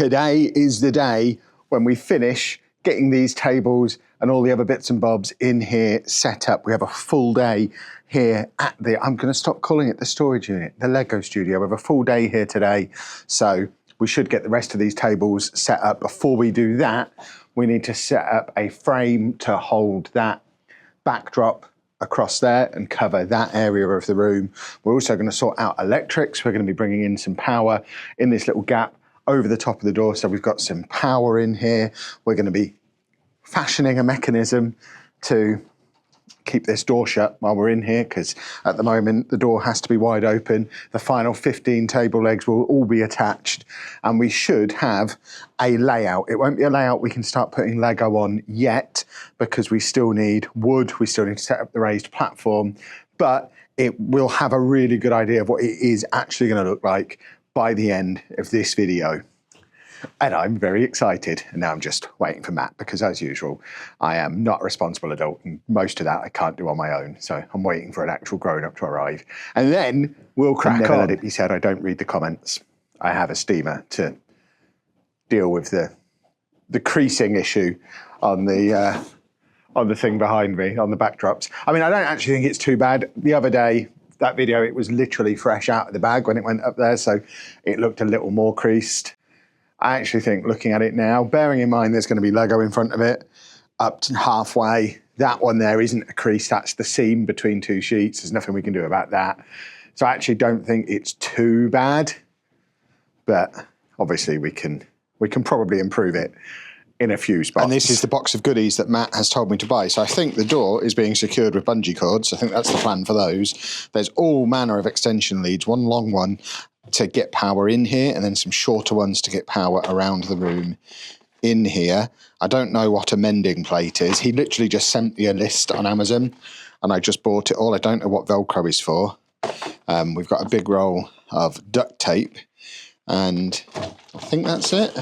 today is the day when we finish getting these tables and all the other bits and bobs in here set up. We have a full day here at I'm going to stop calling it the storage unit, the Lego studio. We have a full day here today. So we should get the rest of these tables set up. Before we do that, we need to set up a frame to hold that backdrop across there and cover that area of the room. We're also going to sort out electrics. We're going to be bringing in some power in this little gap over the top of the door. So we've got some power in here. We're going to be fashioning a mechanism to keep this door shut while we're in here, because at the moment the door has to be wide open. The final 15 table legs will all be attached, and we should have a layout. It won't be a layout we can start putting Lego on yet, because we still need wood, we still need to set up the raised platform, but it will have a really good idea of what it is actually going to look like by the end of this video. And I'm very excited. And now I'm just waiting for Matt, because as usual, I am not a responsible adult, and most of that I can't do on my own. So I'm waiting for an actual grown-up to arrive. And then we'll crack on. Let it be said, I don't read the comments. I have a steamer to deal with the creasing issue on the thing behind me, on the backdrops. I mean, I don't actually think it's too bad. The other day, that video, it was literally fresh out of the bag when it went up there, so it looked a little more creased. I actually think, looking at it now, bearing in mind there's going to be Lego in front of it, up to halfway, that one there isn't a crease, that's the seam between two sheets. There's nothing we can do about that. So I actually don't think it's too bad, but obviously we can probably improve it in a few spots. And this is the box of goodies that Matt has told me to buy. So I think the door is being secured with bungee cords. I think that's the plan for those. There's all manner of extension leads, one long one to get power in here, and then some shorter ones to get power around the room in here. I don't know what a mending plate is. He literally just sent me a list on Amazon and I just bought it all. I don't know what Velcro is for. We've got a big roll of duct tape, and I think that's it.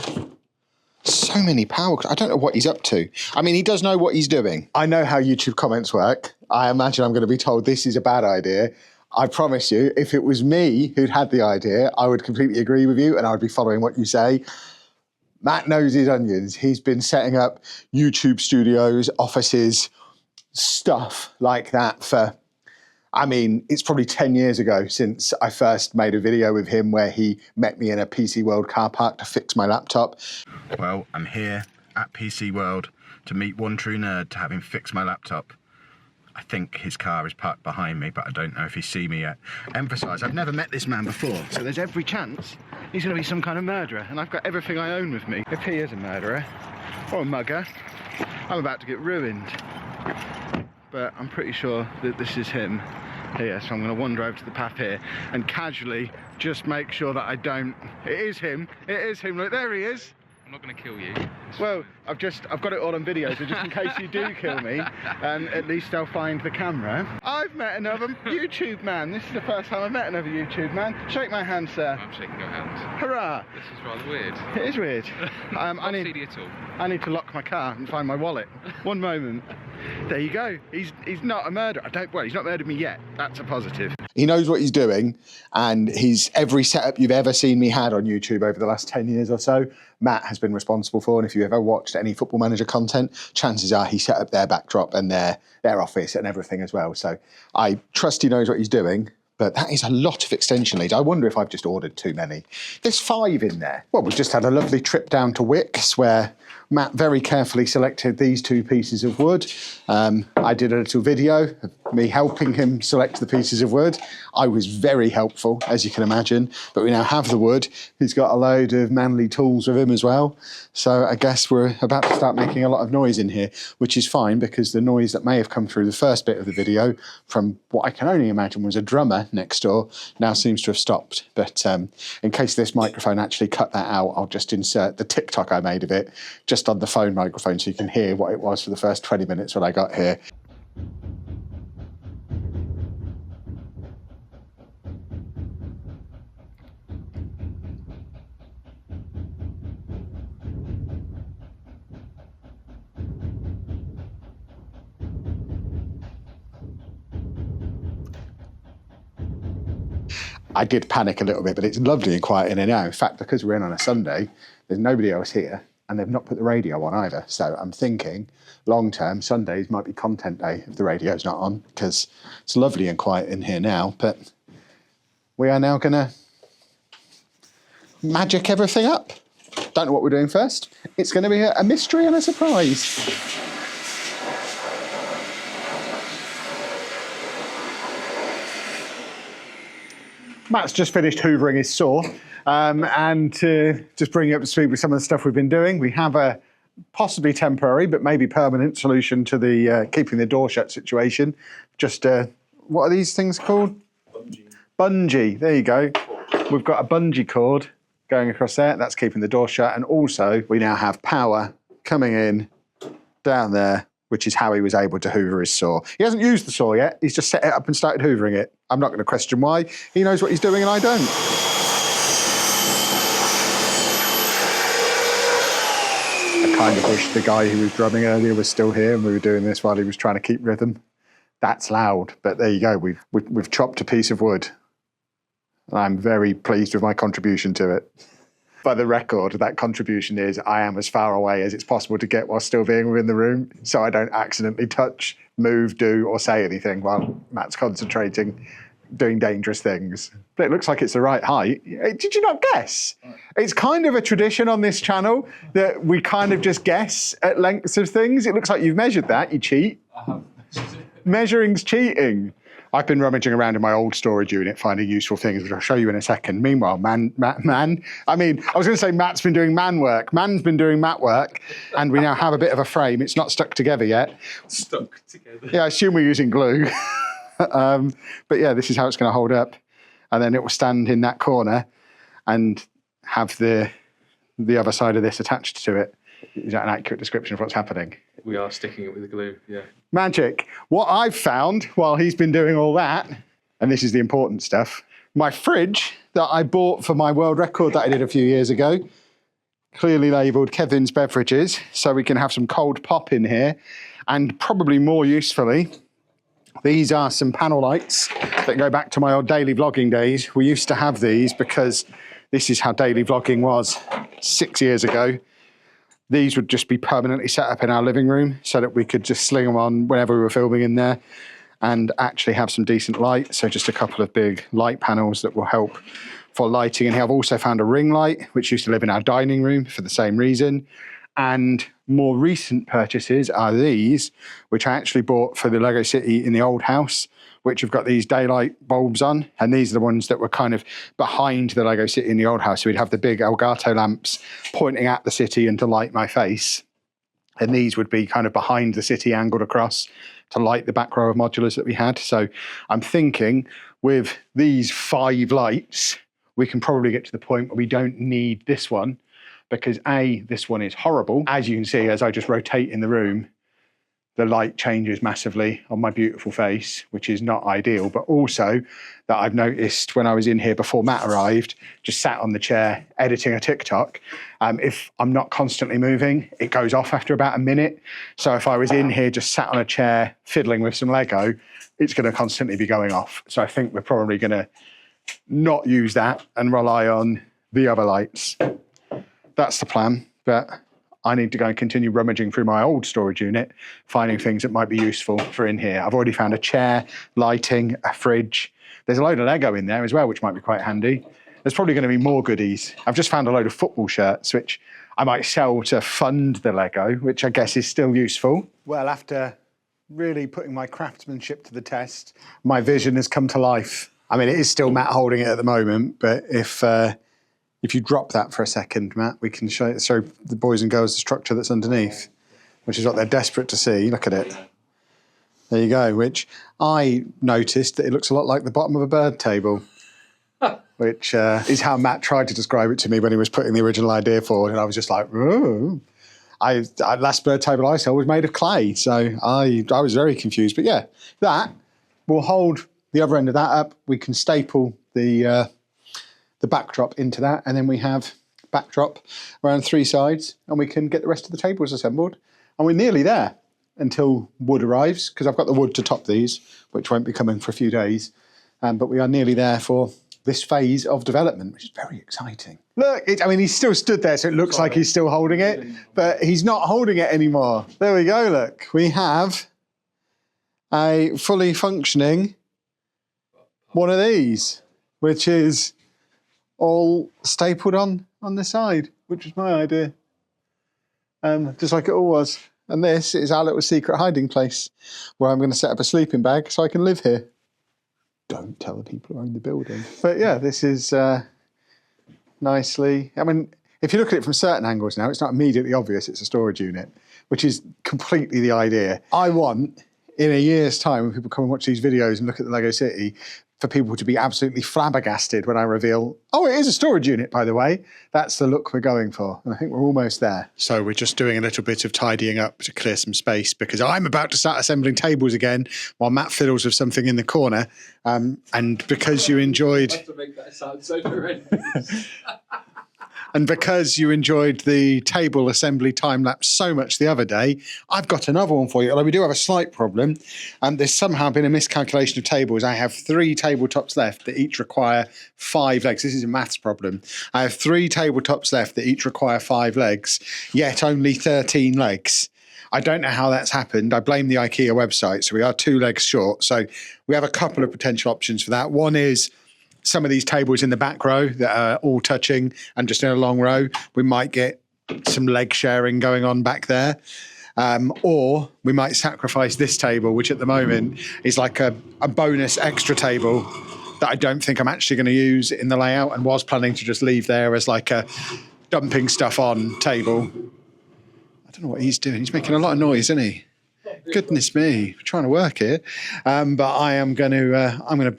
So many power. I don't know what he's up to. I mean, he does know what he's doing. I know how YouTube comments work. I imagine I'm going to be told this is a bad idea. I promise you, if it was me who'd had the idea, I would completely agree with you and I would be following what you say. Matt knows his onions. He's been setting up YouTube studios, offices, stuff like that for, I mean, it's probably 10 years ago since I first made a video with him where he met me in a PC World car park to fix my laptop. Well, I'm here at PC World to meet one true nerd to have him fix my laptop. I think his car is parked behind me, but I don't know if he's seen me yet. Emphasise, I've never met this man before, so there's every chance he's going to be some kind of murderer, and I've got everything I own with me. If he is a murderer, or a mugger, I'm about to get ruined. But I'm pretty sure that this is him here, so I'm going to wander over to the path here and casually just make sure that I don't... It is him, look, there he is. I'm not going to kill you. Well, I've got it all on video, so just in case you do kill me, at least I'll find the camera. I've met another YouTube man. This is the first time I've met another YouTube man. Shake my hand, sir. I'm shaking your hand. Hurrah! This is rather weird. It is weird. I need to lock my car and find my wallet. One moment. There you go. He's not a murderer. Well, he's not murdered me yet. That's a positive. He knows what he's doing, and every setup you've ever seen me had on YouTube over the last 10 years or so, Matt has been responsible for. And if you ever watched any Football Manager content, chances are he set up their backdrop and their office and everything as well. So I trust he knows what he's doing. But that is a lot of extension leads. I wonder if I've just ordered too many. There's 5 in there. Well, we've just had a lovely trip down to Wickes where Matt very carefully selected these 2 pieces of wood. I did a little video of me helping him select the pieces of wood. I was very helpful, as you can imagine, but we now have the wood. He's got a load of manly tools with him as well. So I guess we're about to start making a lot of noise in here, which is fine because the noise that may have come through the first bit of the video from what I can only imagine was a drummer next door now seems to have stopped. But in case this microphone actually cut that out, I'll just insert the TikTok I made of it just on the phone microphone so you can hear what it was for the first 20 minutes when I got here. I did panic a little bit, but it's lovely and quiet in here now. In fact, because we're in on a Sunday, There's nobody else here, and they've not put the radio on either. So I'm thinking long term, Sundays might be content day if the radio's not on, because it's lovely and quiet in here now. But we are now going to magic everything up. Don't know what we're doing first. It's going to be a mystery and a surprise. Matt's just finished hoovering his saw, and to just bring you up to speed with some of the stuff we've been doing, we have a possibly temporary but maybe permanent solution to the keeping the door shut situation. Just, what are these things called? Bungee, there you go. We've got a bungee cord going across there, that's keeping the door shut, and also we now have power coming in down there, which is how he was able to hoover his saw. He hasn't used the saw yet, he's just set it up and started hoovering it. I'm not going to question why. He knows what he's doing and I don't. I kind of wish the guy who was drumming earlier was still here and we were doing this while he was trying to keep rhythm. That's loud, but there you go. We've chopped a piece of wood. And I'm very pleased with my contribution to it. By the record, that contribution is I am as far away as it's possible to get while still being within the room, so I don't accidentally touch, move, do, or say anything while Matt's concentrating, doing dangerous things. But it looks like it's the right height. Did you not guess? It's kind of a tradition on this channel that we kind of just guess at lengths of things. It looks like you've measured that. You cheat. Measuring's cheating. I've been rummaging around in my old storage unit finding useful things, which I'll show you in a second. Meanwhile, I was going to say Matt's been doing man work. Man's been doing Matt work, and we now have a bit of a frame. It's not stuck together yet. Stuck together. Yeah, I assume we're using glue. But yeah, this is how it's going to hold up. And then it will stand in that corner and have the other side of this attached to it. Is that an accurate description of what's happening? We are sticking it with the glue, yeah. Magic. What I've found while he's been doing all that, and this is the important stuff, my fridge that I bought for my world record that I did a few years ago, clearly labelled Kevin's Beverages, so we can have some cold pop in here. And probably more usefully, these are some panel lights that go back to my old daily vlogging days. We used to have these because this is how daily vlogging was 6 years ago. These would just be permanently set up in our living room so that we could just sling them on whenever we were filming in there and actually have some decent light. So just a couple of big light panels that will help for lighting. And here I've also found a ring light, which used to live in our dining room for the same reason. And more recent purchases are these, which I actually bought for the Lego City in the old house, which have got these daylight bulbs on. And these are the ones that were kind of behind the Lego City in the old house. So we'd have the big Elgato lamps pointing at the city and to light my face. And these would be kind of behind the city, angled across to light the back row of modulars that we had. So I'm thinking with these 5 lights, we can probably get to the point where we don't need this one, because A, this one is horrible. As you can see, as I just rotate in the room, the light changes massively on my beautiful face, which is not ideal, but also that I've noticed when I was in here before Matt arrived, just sat on the chair editing a TikTok, if I'm not constantly moving, it goes off after about a minute. So if I was in here just sat on a chair fiddling with some Lego, it's going to constantly be going off. So I think we're probably going to not use that and rely on the other lights. That's the plan, but I need to go and continue rummaging through my old storage unit, finding things that might be useful for in here. I've already found a chair, lighting, a fridge. There's a load of Lego in there as well, which might be quite handy. There's probably going to be more goodies. I've just found a load of football shirts, which I might sell to fund the Lego, which I guess is still useful. Well, after really putting my craftsmanship to the test, my vision has come to life. I mean, it is still Matt holding it at the moment, but if you drop that for a second, Matt, we can show the boys and girls the structure that's underneath, which is what they're desperate to see. Look at it. There you go, which I noticed that it looks a lot like the bottom of a bird table, which is how Matt tried to describe it to me when he was putting the original idea forward, and I was just like, oh. Last bird table I saw was made of clay, so I was very confused. But yeah, that will hold the other end of that up. We can staple the backdrop into that, and then we have backdrop around 3 sides, and we can get the rest of the tables assembled. And we're nearly there until wood arrives, because I've got the wood to top these, which won't be coming for a few days. But we are nearly there for this phase of development, which is very exciting. Look, I mean, he's still stood there, so it looks like he's still holding it, but he's not holding it anymore. There we go, look. We have a fully functioning one of these, which is all stapled on the side, which was my idea. Just like it all was. And this is our little secret hiding place where I'm going to set up a sleeping bag so I can live here. Don't tell the people who own the building. But yeah, this is nicely... I mean, if you look at it from certain angles now, it's not immediately obvious it's a storage unit, which is completely the idea. I want, in a year's time, when people come and watch these videos and look at the Lego City, for people to be absolutely flabbergasted when I reveal, oh, it is a storage unit, by the way. That's the look we're going for. And I think we're almost there. So we're just doing a little bit of tidying up to clear some space because I'm about to start assembling tables again while Matt fiddles with something in the corner. And because you enjoyed... To make that sound so horrendous. And because you enjoyed the table assembly time-lapse so much the other day, I've got another one for you. Although we do have a slight problem. There's somehow been a miscalculation of tables. I have 3 tabletops left that each require 5 legs. This is a maths problem. I have 3 tabletops left that each require 5 legs, yet only 13 legs. I don't know how that's happened. I blame the IKEA website. So we are 2 legs short. So we have a couple of potential options for that. One is some of these tables in the back row that are all touching and just in a long row, we might get some leg sharing going on back there. Or we might sacrifice this table, which at the moment is like a bonus extra table that I don't think I'm actually going to use in the layout and was planning to just leave there as like a dumping stuff on table. I don't know what he's doing. He's making a lot of noise, isn't he? Goodness me, we're trying to work here. But I'm going to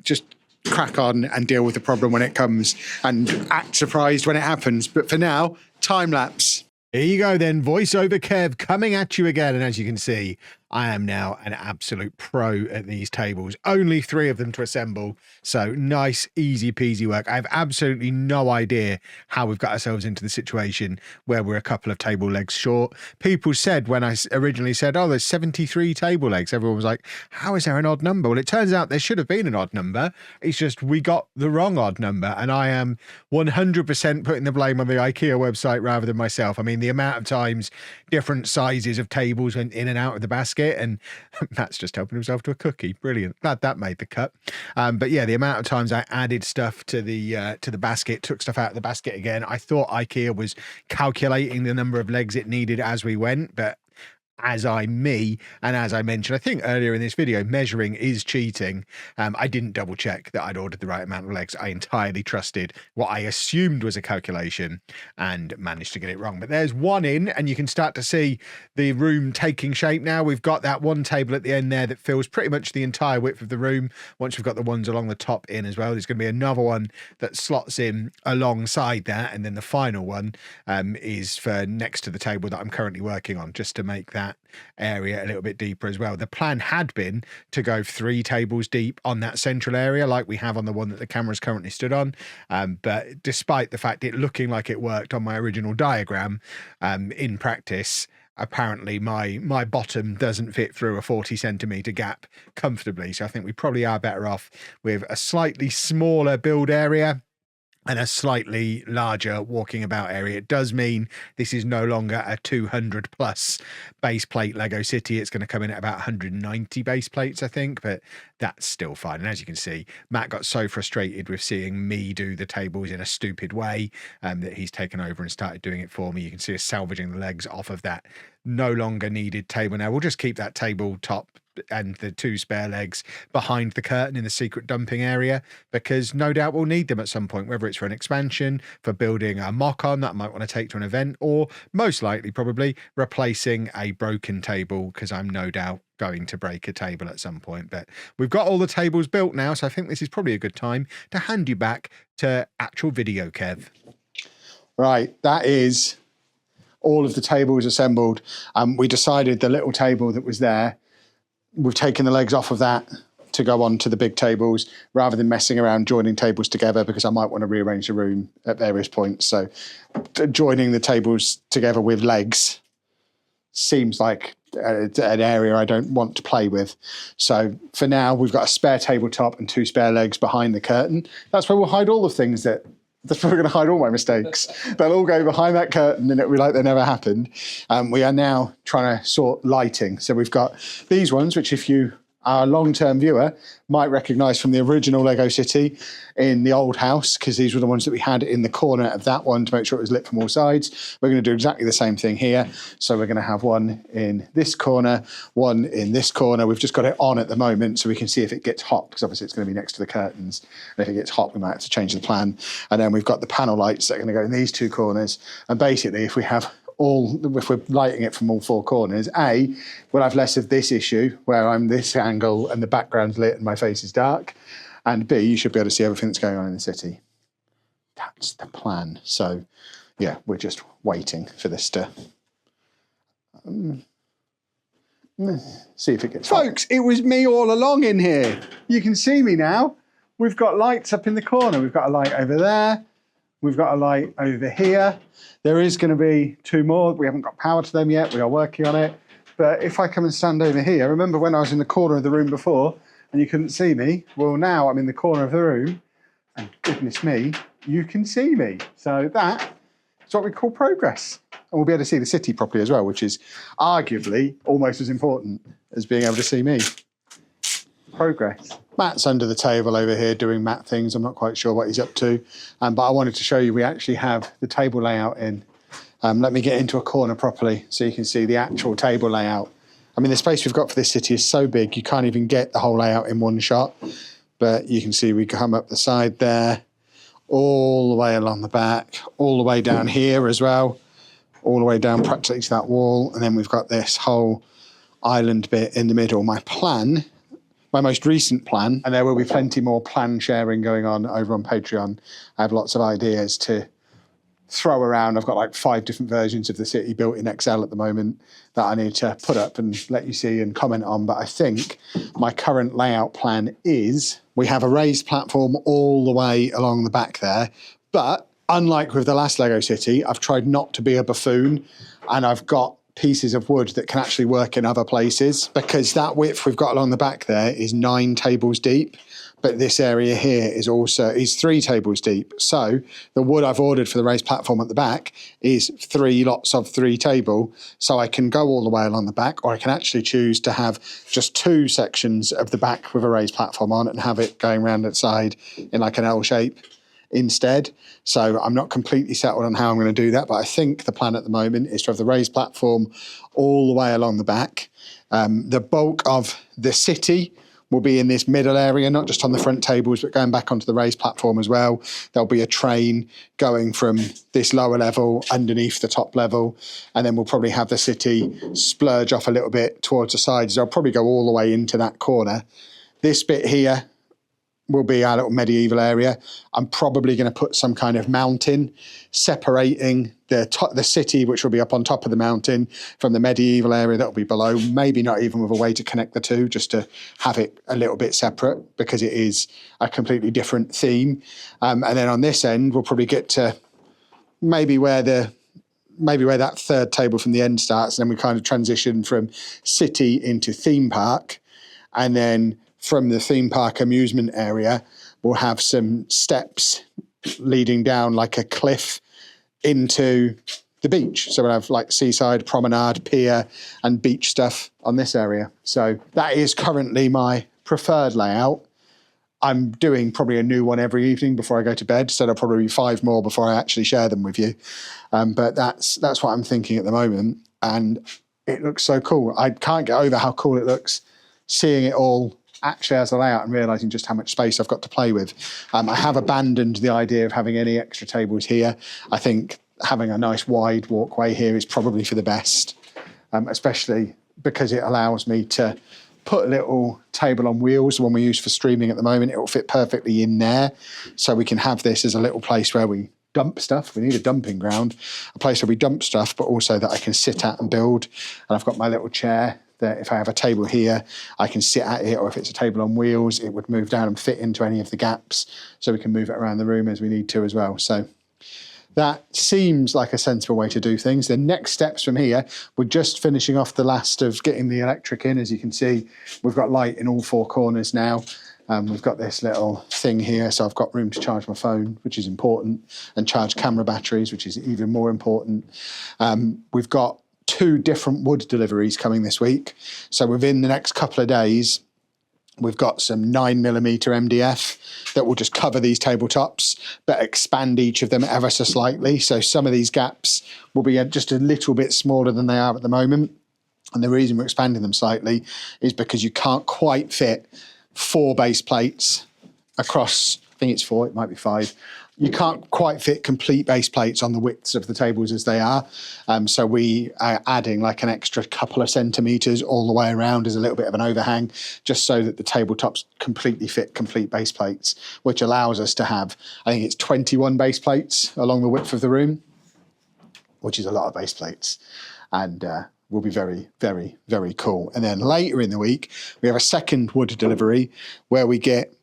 just crack on and deal with the problem when it comes and act surprised when it happens. But for now, time lapse. Here you go then, voiceover Kev coming at you again. And as you can see, I am now an absolute pro at these tables. Only 3 of them to assemble. So nice, easy peasy work. I have absolutely no idea how we've got ourselves into the situation where we're a couple of table legs short. People said when I originally said, oh, there's 73 table legs, everyone was like, how is there an odd number? Well, it turns out there should have been an odd number. It's just we got the wrong odd number. And I am 100% putting the blame on the IKEA website rather than myself. I mean, the amount of times different sizes of tables went in and out of the basket, and Matt's just helping himself to a cookie. Brilliant. Glad that made the cut. But yeah, the amount of times I added stuff to the basket, took stuff out of the basket again. I thought IKEA was calculating the number of legs it needed as we went, but as I mentioned, I think earlier in this video, measuring is cheating. I didn't double check that I'd ordered the right amount of legs. I entirely trusted what I assumed was a calculation and managed to get it wrong. But there's one in, and you can start to see the room taking shape now. We've got that one table at the end there that fills pretty much the entire width of the room. Once we've got the ones along the top in as well, there's going to be another one that slots in alongside that. And then the final one is for next to the table that I'm currently working on, just to make that area a little bit deeper as well. The plan had been to go 3 tables deep on that central area like we have on the one that the camera's currently stood on, but despite the fact it looking like it worked on my original diagram, in practice apparently my bottom doesn't fit through a 40 centimeter gap comfortably, so I think we probably are better off with a slightly smaller build area and a slightly larger walking about area. It does mean this is no longer a 200 plus base plate Lego City. It's going to come in at about 190 base plates, I think, but that's still fine. And as you can see, Matt got so frustrated with seeing me do the tables in a stupid way that he's taken over and started doing it for me. You can see us salvaging the legs off of that no longer needed table. Now we'll just keep that tabletop and the 2 spare legs behind the curtain in the secret dumping area, because no doubt we'll need them at some point, whether it's for an expansion, for building a mock-on that I might want to take to an event, or most likely probably replacing a broken table, because I'm no doubt going to break a table at some point. But we've got all the tables built now, so I think this is probably a good time to hand you back to actual video, Kev. Right, that is all of the tables assembled. We decided the little table that was there, we've taken the legs off of that to go on to the big tables rather than messing around joining tables together, because I might want to rearrange the room at various points. So joining the tables together with legs seems like It's an area I don't want to play with. So for now, we've got a spare tabletop and 2 spare legs behind the curtain. That's where we'll hide all the things that's where we're going to hide all my mistakes. They'll all go behind that curtain and it'll be like they never happened. We are now trying to sort lighting. So we've got these ones, which if you are a long-term viewer might recognise from the original Lego City in the old house, because these were the ones that we had in the corner of that one to make sure it was lit from all sides. We're going to do exactly the same thing here. So we're going to have one in this corner, one in this corner. We've just got it on at the moment so we can see if it gets hot, because obviously it's going to be next to the curtains. And if it gets hot, we might have to change the plan. And then we've got the panel lights that are going to go in these 2 corners. And basically, if we're lighting it from all 4 corners, A, we'll have less of this issue where I'm this angle and the background's lit and my face is dark. And B, you should be able to see everything that's going on in the city. That's the plan. So, yeah, we're just waiting for this to see if it gets Folks, it was me all along in here. You can see me now. We've got lights up in the corner. We've got a light over there. We've got a light over here. There is going to be 2 more. We haven't got power to them yet. We are working on it. But if I come and stand over here, remember when I was in the corner of the room before and you couldn't see me? Well, now I'm in the corner of the room and goodness me, you can see me. So that is what we call progress. And we'll be able to see the city properly as well, which is arguably almost as important as being able to see me. Progress. Matt's under the table over here doing Matt things. I'm not quite sure what he's up to. But I wanted to show you we actually have the table layout in. Let me get into a corner properly so you can see the actual table layout. I mean, the space we've got for this city is so big, you can't even get the whole layout in one shot. But you can see we come up the side there, all the way along the back, all the way down here as well, all the way down practically to that wall. And then we've got this whole island bit in the middle. My most recent plan, and there will be plenty more plan sharing going on over on Patreon. I have lots of ideas to throw around. I've got like 5 different versions of the city built in Excel at the moment that I need to put up and let you see and comment on. But I think my current layout plan is we have a raised platform all the way along the back there. But unlike with the last Lego City, I've tried not to be a buffoon, and I've got pieces of wood that can actually work in other places, because that width we've got along the back there is 9 tables deep, but this area here is 3 tables deep. So the wood I've ordered for the raised platform at the back is 3 lots of 3 table, so I can go all the way along the back, or I can actually choose to have just 2 sections of the back with a raised platform on it and have it going around its side in like an L shape instead. So I'm not completely settled on how I'm going to do that, but I think the plan at the moment is to have the raised platform all the way along the back. The bulk of the city will be in this middle area, not just on the front tables, but going back onto the raised platform as well. There'll be a train going from this lower level underneath the top level, and then we'll probably have the city splurge off a little bit towards the sides. I'll probably go all the way into that corner. This bit here will be our little medieval area. I'm probably going to put some kind of mountain separating the city, which will be up on top of the mountain, from the medieval area that will be below. Maybe not even with a way to connect the 2, just to have it a little bit separate, because it is a completely different theme. And then on this end, we'll probably get to maybe where that 3rd table from the end starts, and then we kind of transition from city into theme park, and then from the theme park amusement area, we'll have some steps leading down like a cliff into the beach. So we'll have like seaside, promenade, pier and beach stuff on this area. So that is currently my preferred layout. I'm doing probably a new one every evening before I go to bed, so there'll probably be 5 more before I actually share them with you. But that's what I'm thinking at the moment, and it looks so cool. I can't get over how cool it looks seeing it all actually as a layout and realising just how much space I've got to play with. I have abandoned the idea of having any extra tables here. I think having a nice wide walkway here is probably for the best, especially because it allows me to put a little table on wheels, the one we use for streaming at the moment. It will fit perfectly in there, so we can have this as a little place where we dump stuff. We need a dumping ground, a place where we dump stuff, but also that I can sit at and build. And I've got my little chair that if I have a table here, I can sit at it, or if it's a table on wheels, it would move down and fit into any of the gaps, so we can move it around the room as we need to as well. So that seems like a sensible way to do things. The next steps from here, we're just finishing off the last of getting the electric in. As you can see, we've got light in all 4 corners now. We've got this little thing here, so I've got room to charge my phone, which is important, and charge camera batteries, which is even more important. We've got 2 different wood deliveries coming this week. So within the next couple of days, we've got some 9mm MDF that will just cover these tabletops, but expand each of them ever so slightly. So some of these gaps will be just a little bit smaller than they are at the moment. And the reason we're expanding them slightly is because you can't quite fit 4 base plates across, I think it's 4, it might be 5. You can't quite fit complete base plates on the widths of the tables as they are. So we are adding like an extra couple of centimetres all the way around as a little bit of an overhang, just so that the tabletops completely fit complete base plates, which allows us to have, I think it's 21 base plates along the width of the room, which is a lot of base plates. And will be very, very, very cool. And then later in the week, we have a second wood delivery where we get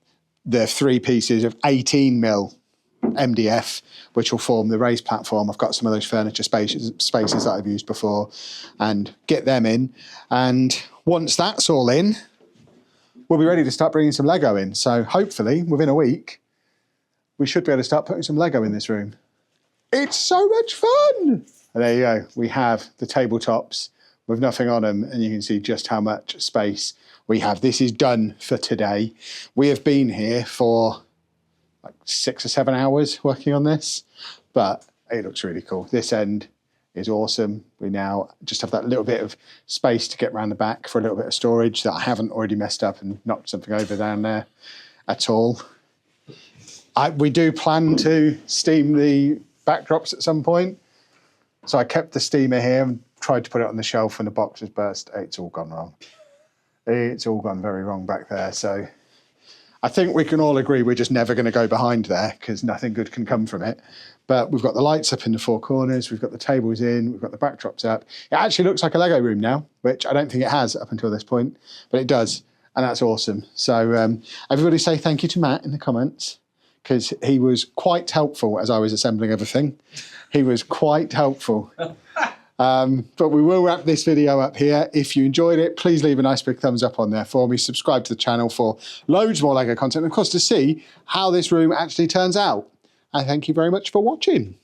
the 3 pieces of 18mm MDF, which will form the raised platform. I've got some of those furniture spaces that I've used before, and get them in. And once that's all in, we'll be ready to start bringing some Lego in. So hopefully within a week, we should be able to start putting some Lego in this room. It's so much fun. And there you go. We have the tabletops with nothing on them, and you can see just how much space we have. This is done for today. We have been here for like 6 or 7 hours working on this, but it looks really cool. This end is awesome. We now just have that little bit of space to get around the back for a little bit of storage that I haven't already messed up and knocked something over down there at all. We do plan to steam the backdrops at some point. So I kept the steamer here and tried to put it on the shelf, and the box has burst. It's all gone wrong. It's all gone very wrong back there. So I think we can all agree we're just never going to go behind there because nothing good can come from it. But we've got the lights up in the 4 corners. We've got the tables in. We've got the backdrops up. It actually looks like a Lego room now, which I don't think it has up until this point, but it does. And that's awesome. So everybody say thank you to Matt in the comments, because he was quite helpful as I was assembling everything. He was quite helpful. But we will wrap this video up here. If you enjoyed it, please leave a nice big thumbs up on there for me. Subscribe to the channel for loads more Lego content, and of course to see how this room actually turns out. And thank you very much for watching.